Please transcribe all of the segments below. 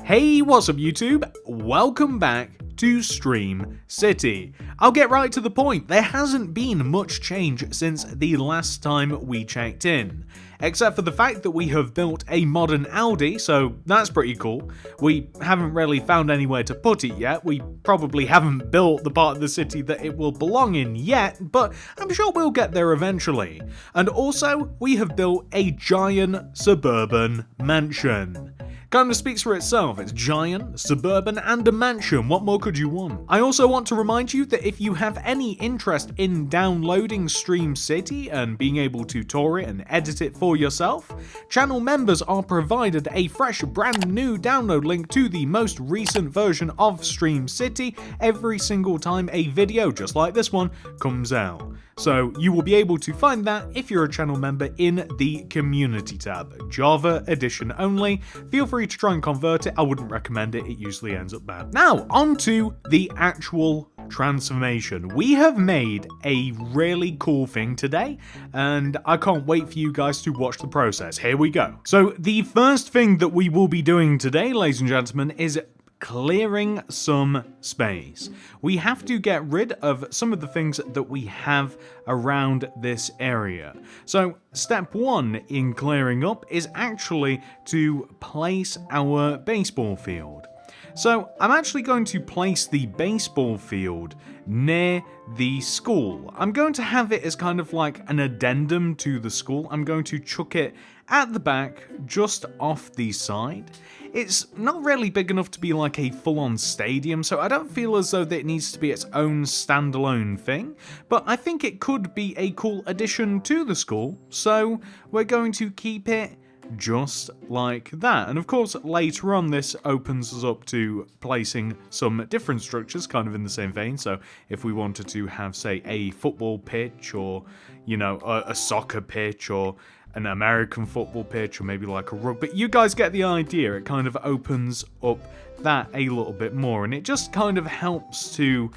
Hey, what's up YouTube? Welcome back to Stream City. I'll get right to the point. There hasn't been much change since the last time we checked in, except for the fact that we have built a modern Aldi, so that's pretty cool. We haven't really found anywhere to put it yet. We probably haven't built the part of the city that it will belong in yet, but I'm sure we'll get there eventually. And also, we have built a giant suburban mansion. Kind of speaks for itself. It's giant, suburban, and a mansion. What more could you want? I also want to remind you that if you have any interest in downloading Stream City and being able to tour it and edit it for yourself, channel members are provided a fresh, brand new download link to the most recent version of Stream City every single time a video just like this one comes out. So you will be able to find that if you're a channel member in the community tab. Java edition only. Feel free to try and convert it. I wouldn't recommend it. It usually ends up bad. Now, on to the actual transformation. We have made a really cool thing today, and I can't wait for you guys to watch the process. Here we go. So the first thing that we will be doing today, ladies and gentlemen, is clearing some space. We have to get rid of some of the things that we have around this area. So step one in clearing up is actually to place our baseball field. So I'm actually going to place the baseball field near the school. I'm going to have it as kind of like an addendum to the school. I'm going to chuck it at the back, just off the side. It's not really big enough to be like a full-on stadium, so I don't feel as though that it needs to be its own standalone thing, but I think it could be a cool addition to the school, so we're going to keep it just like that. And of course, later on, this opens us up to placing some different structures kind of in the same vein. So if we wanted to have, say, a football pitch, or, you know, a soccer pitch, or an American football pitch, or maybe like a rugby, you guys get the idea. It kind of opens up that a little bit more, and it just kind of helps to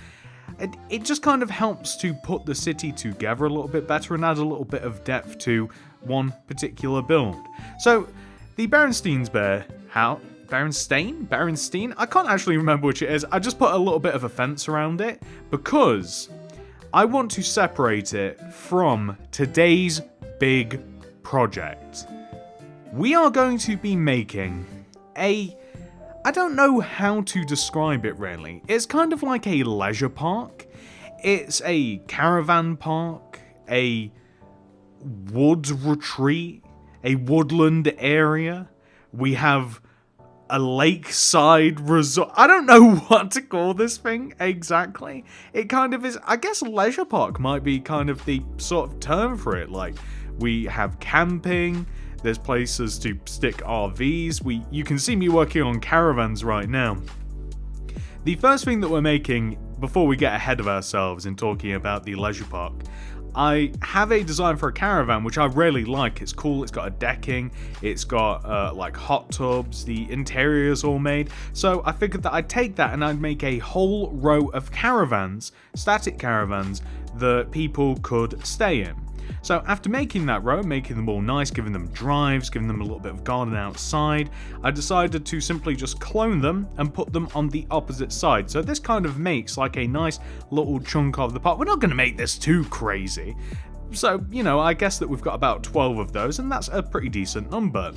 it just kind of helps to put the city together a little bit better and add a little bit of depth to one particular build. So the Berenstein's Berenstein? I can't actually remember which it is. I just put a little bit of a fence around it because I want to separate it from today's big project. We are going to be making I don't know how to describe it really. It's kind of like a leisure park. It's a caravan park, a woods retreat, a woodland area. We have a lakeside resort. I don't know what to call this thing exactly. It kind of is, I guess leisure park might be kind of the sort of term for it. Like, we have camping. There's places to stick RVs. You can see me working on caravans right now. The first thing that we're making, before we get ahead of ourselves in talking about the leisure park, I have a design for a caravan which I really like. It's cool. It's got a decking. It's got like hot tubs. The interior's all made. So I figured that I'd take that and I'd make a whole row of caravans, static caravans, that people could stay in. So after making that row, making them all nice, giving them drives, giving them a little bit of garden outside, I decided to simply just clone them and put them on the opposite side. So this kind of makes like a nice little chunk of the park. We're not going to make this too crazy. So, you know, I guess that we've got about 12 of those, and that's a pretty decent number.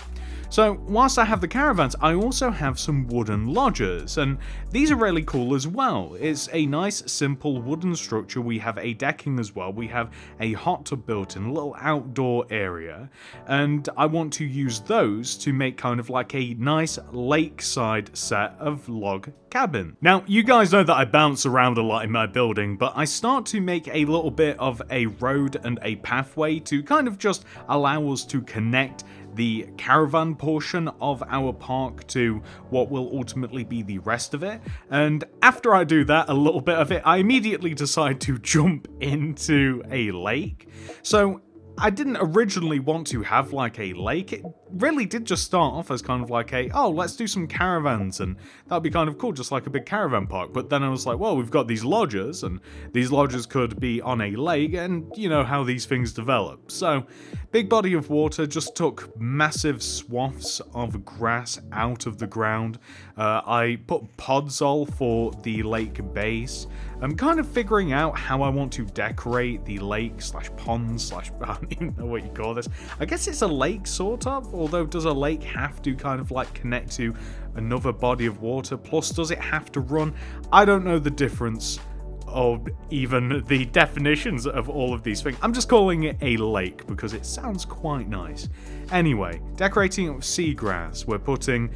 So, whilst I have the caravans, I also have some wooden lodges, and these are really cool as well. It's a nice, simple wooden structure. We have a decking as well. We have a hot tub built in, a little outdoor area, and I want to use those to make kind of like a nice lakeside set of log cabin. Now, you guys know that I bounce around a lot in my building, but I start to make a little bit of a road and a pathway to kind of just allow us to connect the caravan portion of our park to what will ultimately be the rest of it. And after I do that, a little bit of it, I immediately decide to jump into a lake. So I didn't originally want to have like a lake. really did just start off as kind of like oh, let's do some caravans, and that'd be kind of cool, just like a big caravan park. But then I was like, well, we've got these lodges, and these lodges could be on a lake, and you know how these things develop. So, big body of water, just took massive swaths of grass out of the ground. I put podzol for the lake base. I'm kind of figuring out how I want to decorate the lake slash pond slash, I don't even know what you call this. I guess it's a lake, sort of, although does a lake have to kind of like connect to another body of water? Plus, does it have to run? I don't know the difference of even the definitions of all of these things. I'm just calling it a lake because it sounds quite nice. Anyway, decorating it with seagrass. We're putting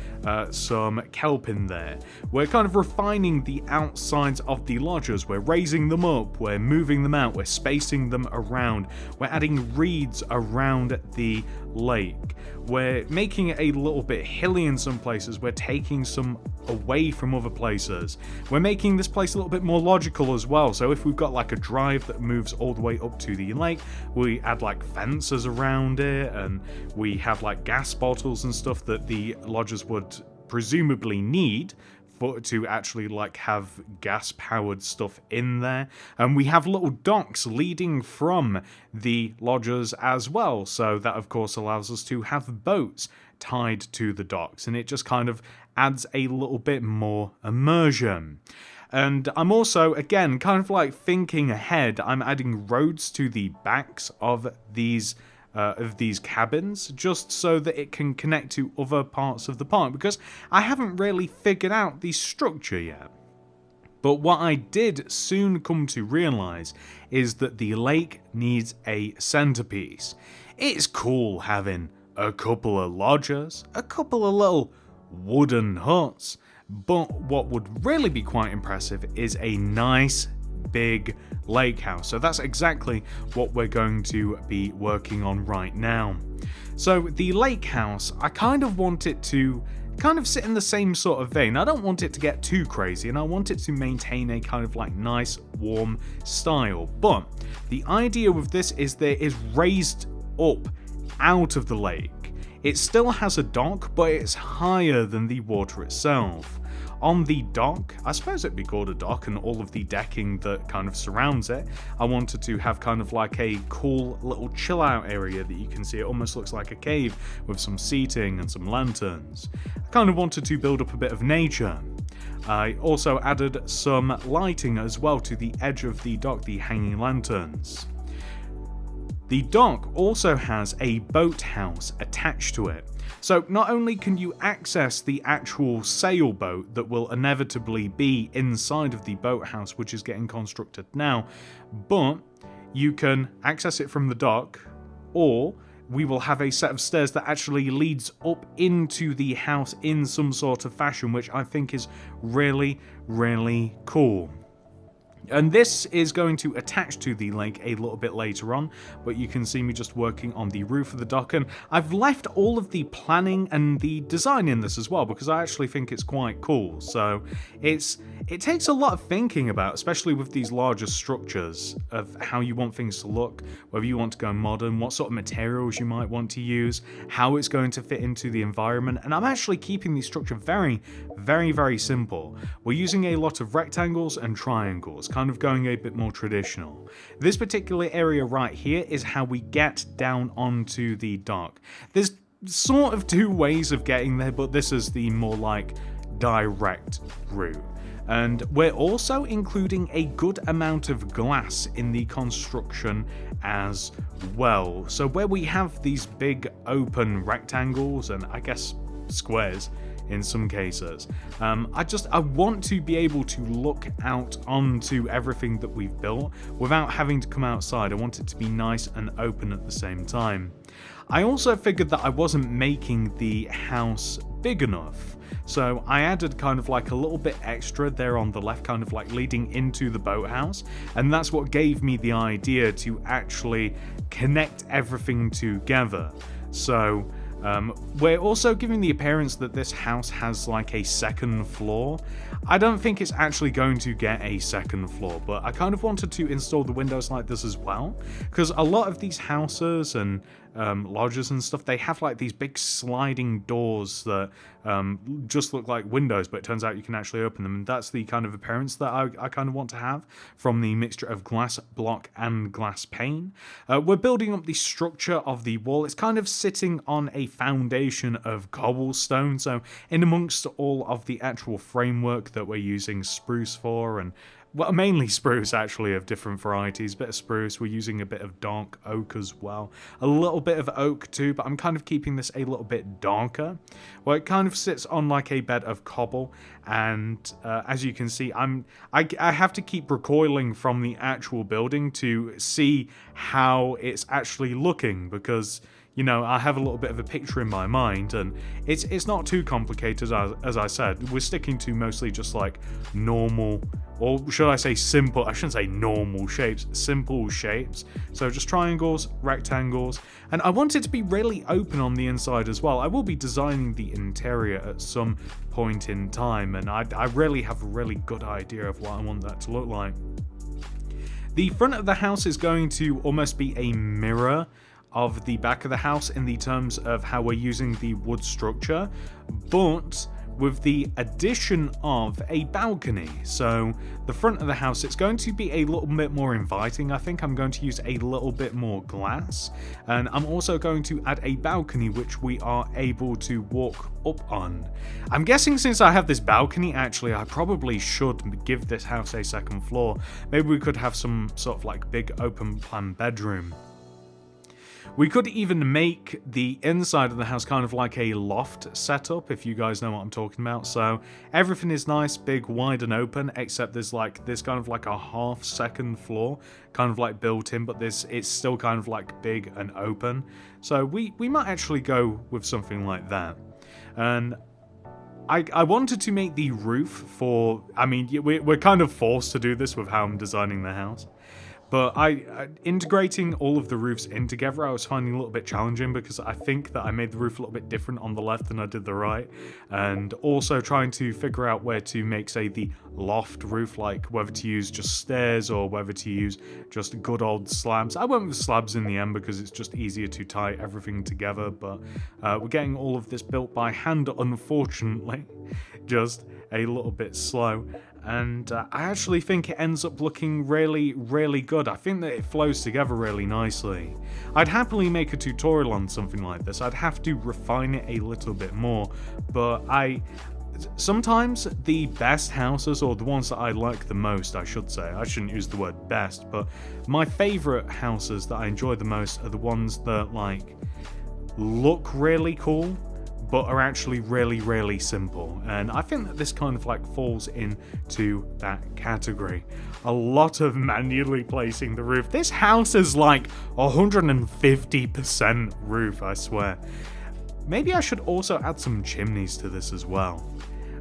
some kelp in there. We're kind of refining the outsides of the lodges. We're raising them up. We're moving them out. We're spacing them around. We're adding reeds around the lake. We're making it a little bit hilly in some places. We're taking some away from other places. We're making this place a little bit more logical as well. So if we've got like a drive that moves all the way up to the lake, we add like fences around it, and we have like gas bottles and stuff that the lodges would presumably need to actually like have gas powered stuff in there. And we have little docks leading from the lodges as well, so that of course allows us to have boats tied to the docks, and it just kind of adds a little bit more immersion. And I'm also, again, kind of like thinking ahead. I'm adding roads to the backs of these cabins, just so that it can connect to other parts of the park, because I haven't really figured out the structure yet. But what I did soon come to realize is that the lake needs a centerpiece. It's cool having a couple of lodges, a couple of little wooden huts, but what would really be quite impressive is a nice big lake house. So that's exactly what we're going to be working on right now. So the lake house, I kind of want it to kind of sit in the same sort of vein. I don't want it to get too crazy, and I want it to maintain a kind of like nice warm style. But the idea with this is that it is raised up out of the lake. It still has a dock, but it's higher than the water itself. On the dock, I suppose it'd be called a dock, and all of the decking that kind of surrounds it, I wanted to have kind of like a cool little chill out area that you can see. It almost looks like a cave with some seating and some lanterns. I kind of wanted to build up a bit of nature. I also added some lighting as well to the edge of the dock, the hanging lanterns. The dock also has a boathouse attached to it. So not only can you access the actual sailboat that will inevitably be inside of the boathouse, which is getting constructed now, but you can access it from the dock, or we will have a set of stairs that actually leads up into the house in some sort of fashion, which I think is really, really cool. And this is going to attach to the lake a little bit later on, but you can see me just working on the roof of the dock, and I've left all of the planning and the design in this as well, because I actually think it's quite cool. So it takes a lot of thinking about, especially with these larger structures, of how you want things to look, whether you want to go modern, what sort of materials you might want to use, how it's going to fit into the environment. And I'm actually keeping the structure very, very, very simple. We're using a lot of rectangles and triangles, kind of going a bit more traditional. This particular area right here is how we get down onto the dock. There's sort of two ways of getting there, but this is the more like direct route. And we're also including a good amount of glass in the construction as well. So where we have these big open rectangles, and I guess squares in some cases, I want to be able to look out onto everything that we've built without having to come outside. I want it to be nice and open at the same time. I also figured that I wasn't making the house big enough, so I added kind of like a little bit extra there on the left, kind of like leading into the boathouse, and that's what gave me the idea to actually connect everything together. So We're also giving the appearance that this house has like a second floor. I don't think it's actually going to get a second floor, but I kind of wanted to install the windows like this as well, because a lot of these houses and lodges and stuff, they have like these big sliding doors that just look like windows, but it turns out you can actually open them, and that's the kind of appearance that I kind of want to have from the mixture of glass block and glass pane. We're building up the structure of the wall. It's kind of sitting on a foundation of cobblestone, so in amongst all of the actual framework that we're using spruce for, and well, mainly spruce actually, of different varieties. A bit of spruce, we're using a bit of dark oak as well. A little bit of oak too, but I'm kind of keeping this a little bit darker. Well, it kind of sits on like a bed of cobble, and as you can see, I have to keep recoiling from the actual building to see how it's actually looking, because you know, I have a little bit of a picture in my mind, and it's not too complicated, as I said. We're sticking to mostly just like normal, or should I say simple, I shouldn't say normal shapes, simple shapes. So just triangles, rectangles, and I want it to be really open on the inside as well. I will be designing the interior at some point in time, and I really have a really good idea of what I want that to look like. The front of the house is going to almost be a mirror of the back of the house in the terms of how we're using the wood structure, but with the addition of a balcony. So the front of the house, it's going to be a little bit more inviting. I think I'm going to use a little bit more glass, and I'm also going to add a balcony which we are able to walk up on. I'm guessing since I have this balcony, actually I probably should give this house a second floor. Maybe we could have some sort of like big open plan bedroom. We could even make the inside of the house kind of like a loft setup, if you guys know what I'm talking about. So everything is nice, big, wide and open, except there's like this kind of like a half second floor kind of like built in, but it's still kind of like big and open. So we might actually go with something like that. And I wanted to make the roof for, I mean, we're kind of forced to do this with how I'm designing the house. But integrating all of the roofs in together, I was finding a little bit challenging, because I think that I made the roof a little bit different on the left than I did the right. And also trying to figure out where to make, say, the loft roof, like whether to use just stairs or whether to use just good old slabs. I went with slabs in the end because it's just easier to tie everything together, but we're getting all of this built by hand, unfortunately. Just a little bit slow. And I actually think it ends up looking really, really good. I think that it flows together really nicely. I'd happily make a tutorial on something like this. I'd have to refine it a little bit more, but sometimes the best houses, or the ones that I like the most, I should say, I shouldn't use the word best, but my favorite houses that I enjoy the most are the ones that like look really cool, but are actually really, really simple. And I think that this kind of like falls into that category. A lot of manually placing the roof. This house is like 150% roof, I swear. Maybe I should also add some chimneys to this as well.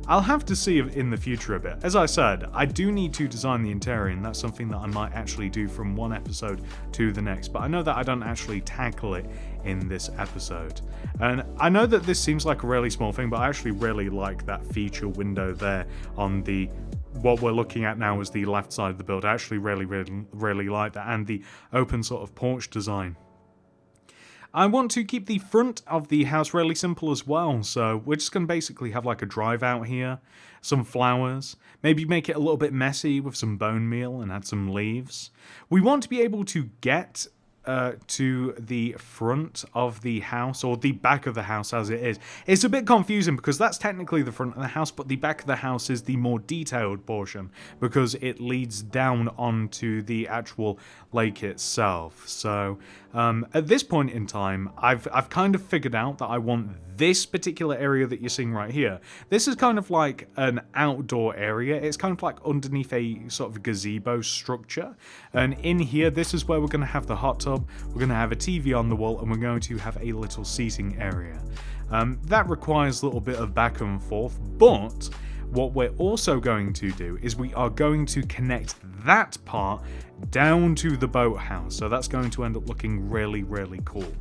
I'll have to see in the future a bit. As I said, I do need to design the interior, and that's something that I might actually do from one episode to the next, but I know that I don't actually tackle it in this episode. And I know that this seems like a really small thing, but I actually really like that feature window there on the what we're looking at now is the left side of the build. I actually really like that, and the open sort of porch design. I want to keep the front of the house really simple as well, so we're just going to basically have like a drive out here, some flowers, maybe make it a little bit messy with some bone meal and add some leaves. We want to be able to get to the front of the house, or the back of the house as it is. It's a bit confusing because that's technically the front of the house, but the back of the house is the more detailed portion because it leads down onto the actual lake itself. So at this point in time, I've kind of figured out that I want this particular area that you're seeing right here. This is kind of like an outdoor area. It's kind of like underneath a sort of gazebo structure, and in here, this is where we're going to have the hot tub, we're going to have a TV on the wall, and we're going to have a little seating area. That requires a little bit of back and forth, but what we're also going to do is we are going to connect that part down to the boathouse. So that's going to end up looking really, really cool.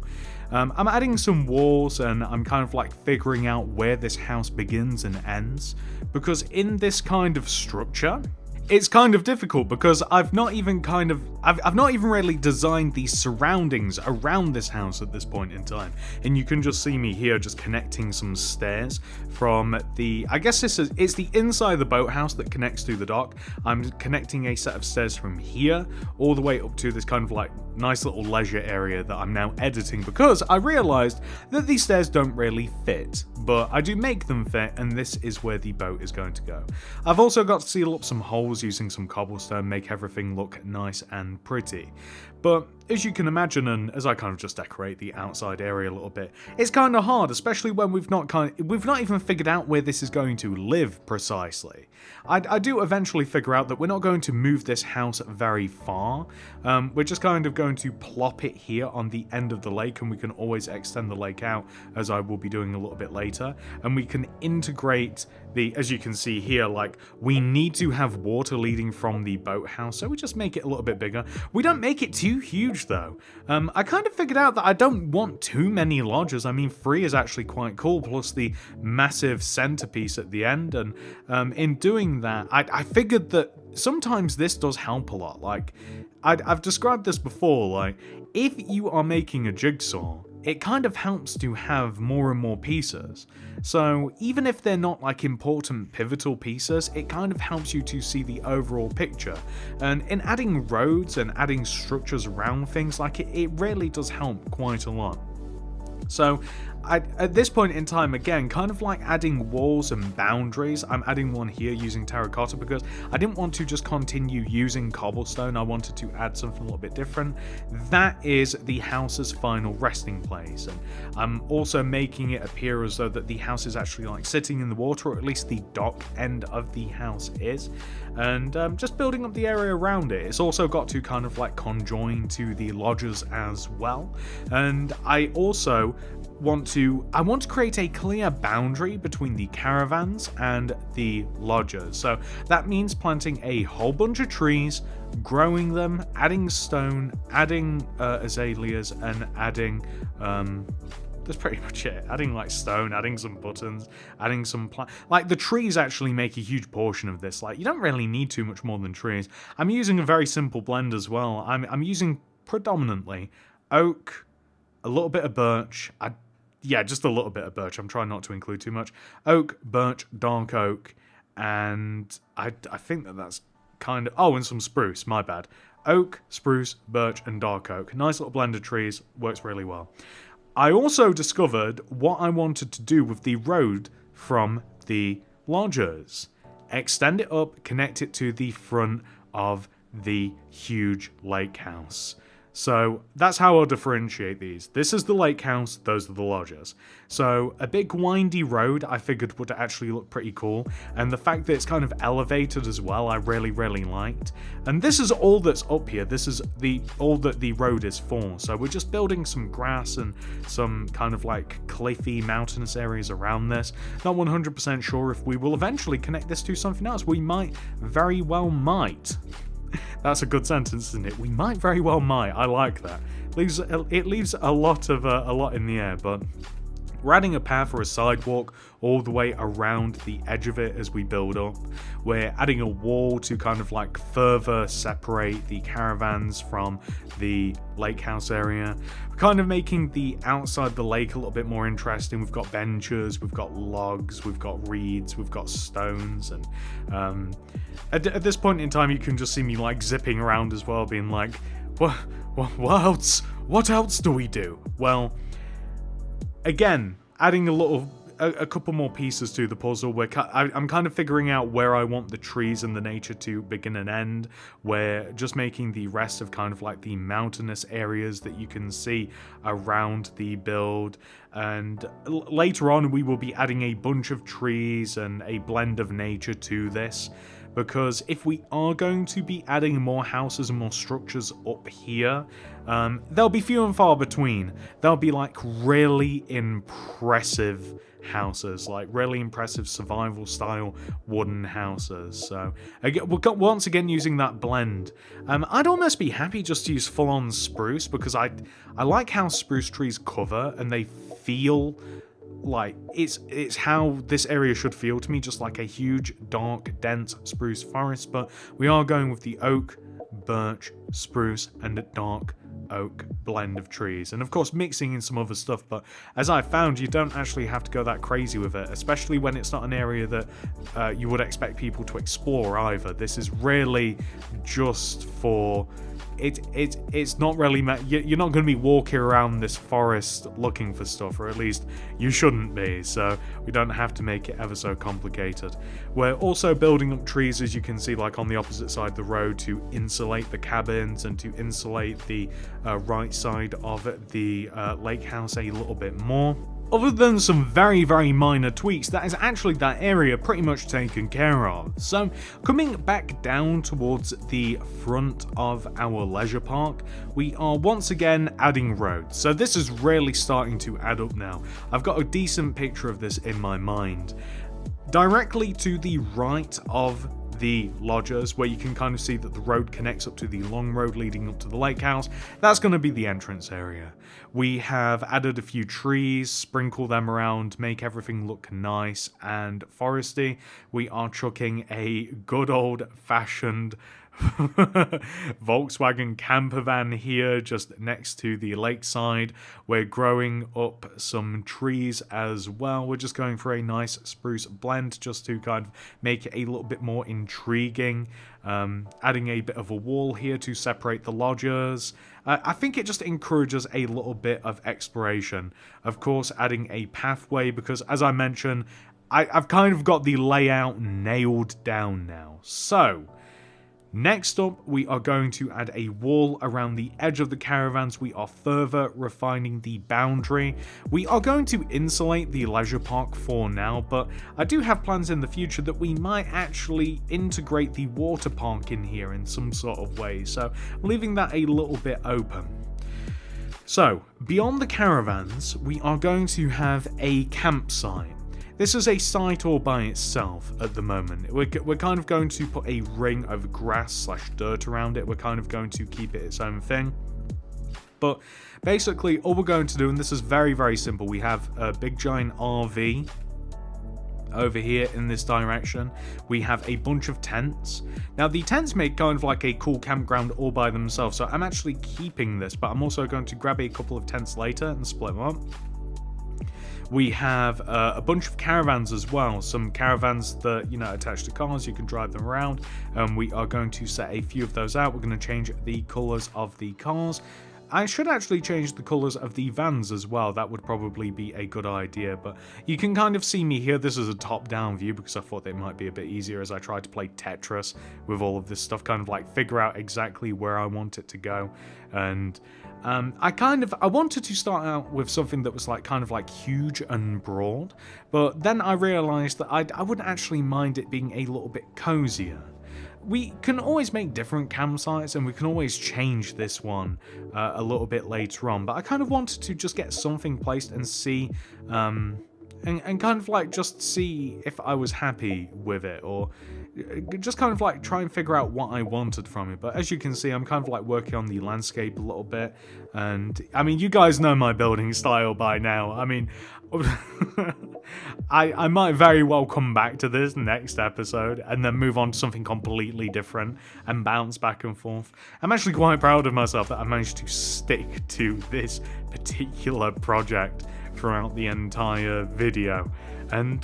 I'm adding some walls, and I'm kind of like figuring out where this house begins and ends, because in this kind of structure, it's kind of difficult because I've not even really designed the surroundings around this house at this point in time. And you can just see me here just connecting some stairs from the, I guess it's the inside of the boathouse that connects to the dock. I'm connecting a set of stairs from here all the way up to this kind of like nice little leisure area that I'm now editing, because I realized that these stairs don't really fit, but I do make them fit, and this is where the boat is going to go. I've also got to seal up some holes using some cobblestone, make everything look nice and pretty. But as you can imagine, and as I kind of just decorate the outside area a little bit, it's kind of hard, especially when we've not even figured out where this is going to live precisely. I do eventually figure out that we're not going to move this house very far. We're just kind of going to plop it here on the end of the lake, and we can always extend the lake out, as I will be doing a little bit later. And we can integrate the, as you can see here, like, we need to have water leading from the boathouse, so we just make it a little bit bigger. We don't make it too huge though. I kind of figured out that I don't want too many lodges. I mean, 3 is actually quite cool, plus the massive centerpiece at the end. And in doing that, I figured that sometimes this does help a lot. Like, I've described this before, like, if you are making a jigsaw, it kind of helps to have more and more pieces. So even if they're not like important pivotal pieces, it kind of helps you to see the overall picture. And in adding roads and adding structures around things, like it really does help quite a lot. So at this point in time, again, kind of like adding walls and boundaries. I'm adding one here using terracotta because I didn't want to just continue using cobblestone. I wanted to add something a little bit different. That is the house's final resting place. And I'm also making it appear as though that the house is actually like sitting in the water, or at least the dock end of the house is. And just building up the area around it. It's also got to kind of like conjoin to the lodges as well. And I also want to create a clear boundary between the caravans and the lodges. So that means planting a whole bunch of trees, growing them, adding stone, adding azaleas, and adding that's pretty much it. Adding like stone, adding some buttons, adding some like the trees actually make a huge portion of this. Like, you don't really need too much more than trees. I'm using a very simple blend as well. I'm using predominantly oak, a little bit of birch. Yeah, just a little bit of birch. I'm trying not to include too much. Oak, birch, dark oak, and I think that's kind of... Oh, and some spruce, my bad. Oak, spruce, birch, and dark oak. Nice little blend of trees. Works really well. I also discovered what I wanted to do with the road from the lodges. Extend it up, connect it to the front of the huge lake house. So that's how I'll differentiate these. This is the lake house, those are the lodges. So a big windy road I figured would actually look pretty cool, and the fact that it's kind of elevated as well I really, really liked. And this is all that's up here. This is all that the road is for. So we're just building some grass and some kind of like cliffy mountainous areas around this. Not 100% sure if we will eventually connect this to something else. We might, very well might. That's a good sentence, isn't it? We might very well might. I like that. It leaves a lot in the air, but we're adding a path or a sidewalk all the way around the edge of it as we build up. We're adding a wall to kind of like further separate the caravans from the lake house area. We're kind of making the outside of the lake a little bit more interesting. We've got benches, we've got logs, we've got reeds, we've got stones, and at this point in time you can just see me like zipping around as well, being like, what else? What else do we do? Well, again, adding a couple more pieces to the puzzle. I'm kind of figuring out where I want the trees and the nature to begin and end. We're just making the rest of kind of like the mountainous areas that you can see around the build. And later on, we will be adding a bunch of trees and a blend of nature to this. because if we are going to be adding more houses and more structures up here, they'll be few and far between. They'll be like really impressive houses, like really impressive survival style wooden houses. So again, we've got once again using that blend. I'd almost be happy just to use full-on spruce, because I like how spruce trees cover and they feel like it's how this area should feel to me, just like a huge dark dense spruce forest. But we are going with the oak, birch, spruce and dark oak blend of trees, and of course mixing in some other stuff. But as I found, you don't actually have to go that crazy with it, especially when it's not an area that you would expect people to explore either. This is really just for it's not really you're not going to be walking around this forest looking for stuff, or at least you shouldn't be, so we don't have to make it ever so complicated. We're also building up trees, as you can see, like on the opposite side of the road, to insulate the cabins and to insulate the right side of the lake house a little bit more. Other than some very, very minor tweaks, that is actually that area pretty much taken care of. So, coming back down towards the front of our leisure park, we are once again adding roads. So this is really starting to add up now. I've got a decent picture of this in my mind. Directly to the right of the lodges, where you can kind of see that the road connects up to the long road leading up to the lake house, that's going to be the entrance area. We have added a few trees, sprinkle them around, make everything look nice and foresty. We are chucking a good old fashioned Volkswagen camper van here just next to the lakeside. We're growing up some trees as well. We're just going for a nice spruce blend just to kind of make it a little bit more intriguing. Adding a bit of a wall here to separate the lodges. I think it just encourages a little bit of exploration. Of course, adding a pathway, because as I mentioned, I've kind of got the layout nailed down now. So next up, we are going to add a wall around the edge of the caravans. We are further refining the boundary. We are going to insulate the leisure park for now, but I do have plans in the future that we might actually integrate the water park in here in some sort of way, so leaving that a little bit open. So, beyond the caravans, we are going to have a campsite. This is a site all by itself at the moment. We're kind of going to put a ring of grass / dirt around it. We're kind of going to keep it its own thing. But basically, all we're going to do, and this is very, very simple, we have a big giant RV over here in this direction. We have a bunch of tents. Now, the tents make kind of like a cool campground all by themselves, so I'm actually keeping this, but I'm also going to grab a couple of tents later and split them up. We have a bunch of caravans as well. Some caravans that, you know, attach to cars, you can drive them around. We are going to set a few of those out. We're going to change the colours of the cars. I should actually change the colours of the vans as well. That would probably be a good idea. But you can kind of see me here. This is a top-down view because I thought it might be a bit easier as I tried to play Tetris with all of this stuff. Kind of like figure out exactly where I want it to go. And I wanted to start out with something that was like kind of like huge and broad, but then I realized that I wouldn't actually mind it being a little bit cozier. We can always make different campsites and we can always change this one a little bit later on, but I kind of wanted to just get something placed and see and kind of like just see if I was happy with it, or just kind of like try and figure out what I wanted from it. But as you can see, I'm kind of like working on the landscape a little bit, and I mean, you guys know my building style by now. I mean, I might very well come back to this next episode and then move on to something completely different and bounce back and forth. I'm actually quite proud of myself that I managed to stick to this particular project throughout the entire video. And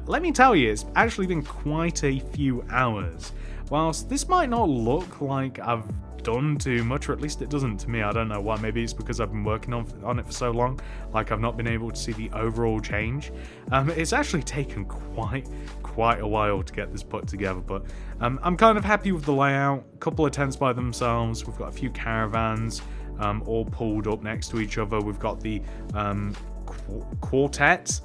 let me tell you, it's actually been quite a few hours. Whilst this might not look like I've done too much, or at least it doesn't to me, I don't know why. Maybe it's because I've been working on it for so long, like I've not been able to see the overall change. It's actually taken quite a while to get this put together, but I'm kind of happy with the layout. A couple of tents by themselves, we've got a few caravans all pulled up next to each other. We've got the quartet.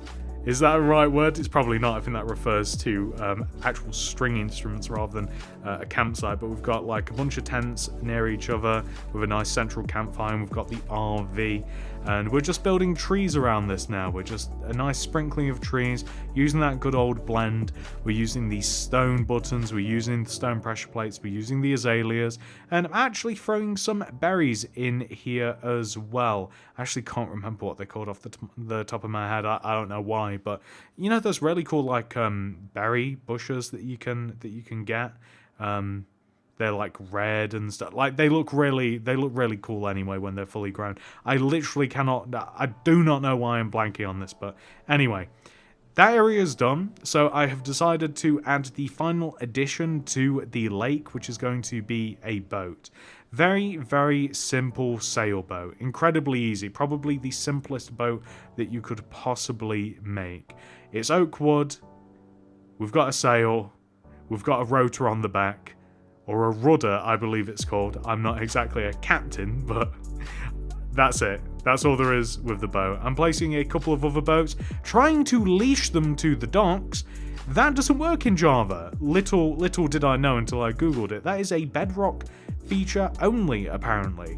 Is that a right word? It's probably not. I think that refers to actual string instruments rather than a campsite. But we've got like a bunch of tents near each other with a nice central campfire. And we've got the RV, and we're just building trees around this now. We're just a nice sprinkling of trees, using that good old blend. We're using these stone buttons. We're using the stone pressure plates. We're using the azaleas, and I'm actually throwing some berries in here as well. I actually can't remember what they're called off the top of my head. I don't know why, but you know those really cool like berry bushes that you can get. They're like red and stuff. Like they look really cool anyway when they're fully grown. I do not know why I'm blanking on this, but anyway. That area is done, so I have decided to add the final addition to the lake, which is going to be a boat. Very, very simple sailboat. Incredibly easy. Probably the simplest boat that you could possibly make. It's oak wood. We've got a sail. We've got a rotor on the back. Or a rudder, I believe it's called. I'm not exactly a captain, but that's it. That's all there is with the boat. I'm placing a couple of other boats, trying to leash them to the docks. That doesn't work in Java. Little did I know until I googled it. That is a Bedrock feature only, apparently.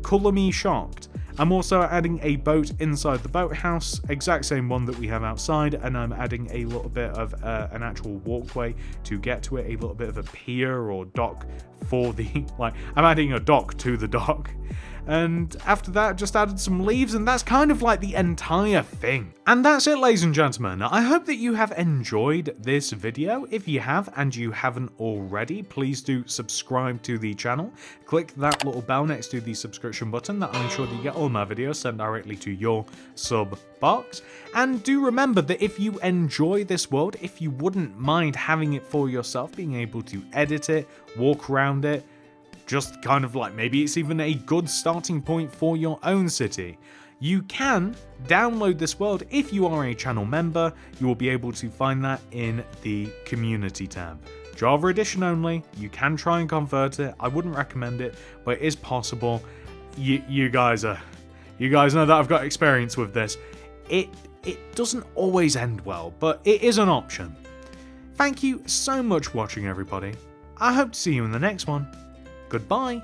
Colour me shocked. I'm also adding a boat inside the boathouse, exact same one that we have outside, and I'm adding a little bit of an actual walkway to get to it, a little bit of a pier or dock for the, I'm adding a dock to the dock. And after that, just added some leaves, and that's kind of like the entire thing. And that's it, ladies and gentlemen. I hope that you have enjoyed this video. If you have, and you haven't already, please do subscribe to the channel. Click that little bell next to the subscription button. That'll ensure that you get all my videos sent directly to your sub box. And do remember that if you enjoy this world, if you wouldn't mind having it for yourself, being able to edit it, walk around it, just kind of like maybe it's even a good starting point for your own city, you can download this world. If you are a channel member, you will be able to find that in the community tab. Java edition only. You can try and convert it. I wouldn't recommend it, but it is possible. You guys know that I've got experience with this. It doesn't always end well, but it is an option. Thank you so much for watching, everybody. I hope to see you in the next one. Goodbye.